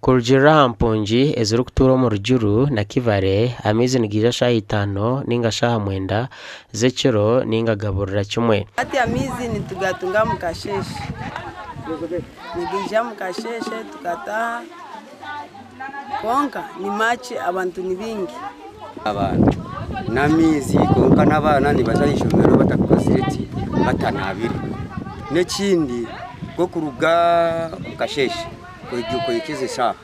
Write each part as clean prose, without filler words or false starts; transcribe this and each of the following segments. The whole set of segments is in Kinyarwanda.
Kurjira mpunji ezuru kuturo mu rujuru na kivare amizi nigisha shaha 5 ninga shaha 9 zechero ninga gaburira chumwe. Ati amizi nitugatunga mukasheshe. Nigisha mukasheshe tukataha konka ni machi abantu ni bingi. Abantu namizi konka n'abana nibazayishomero batakozireti batanabira. Nekindi ko kuruga mukasheshe ko ikize shaha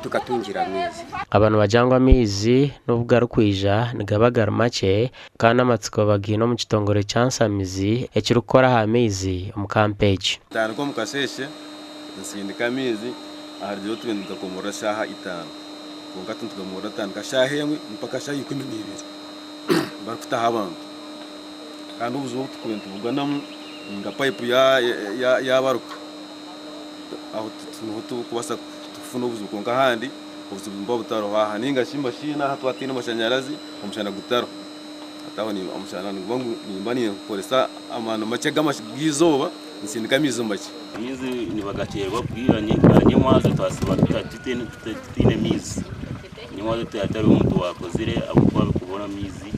tukatungira amizi. Abantu bajangwa amizi nubwo arukwija nigabagara make kana amatsiko bagino mu kitongore cyansamizi ekirukora ha amizi mu campage. Tano ko mukasheshe nsindika amizi aharyo twendika ko murashaha 5 konka tuntugamura tano kashaha yemwe mpaka shaha 12 bafuta abantu kandi ubuzo tukwentubwa nam nga pipe ya baruka aho tunuto kubasa tufuna ubuzo konka handi ubuzo mbo butaro haha ninga shimba shina hatwatina mashanyarazi umushana gutaro ataho ni umushana ngwangu nimbani polisa amano macega mashigizoba nsindika mizo make mizi ni bagacerwa bwiranye mwazo twasiba tutine mizi ni mwazo tuyatari umuntu wakozire abukwa kubona mizi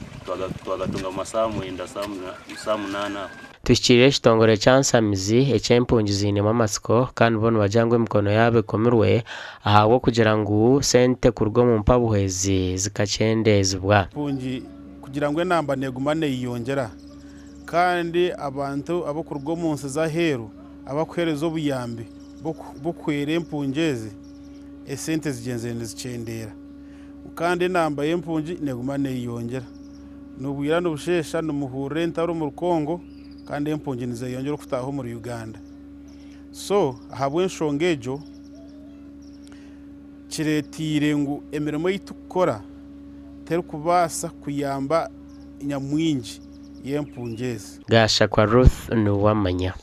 twagatunga amasamu enda samu 8 Tushikire kitongore cyansamizi echempunji zine mamasiko kandi bono bajangwe mkono yabe komirwe ahawo kugira ngo sente kurwo mu mpabuhezi zikacendezwa punji kugira ngo namba negumane yiyongera kandi abantu abo kurwo munsi za heru abakwerezo obuyambi bokwere mpunjezi esente zigenzene zicendera kandi namba y'empunji negumane yiyongera nubwira n'ubushesha n'umuhure ntaro mu Kongo kandi empunji nizeyongera kutaho muri Uganda. So habwe nshongejo kiretire ngo emirimo yitukora teri kubasa kuyamba inyamwinji y'empunjezi. Gasha kwa Ruth Nuwamanya.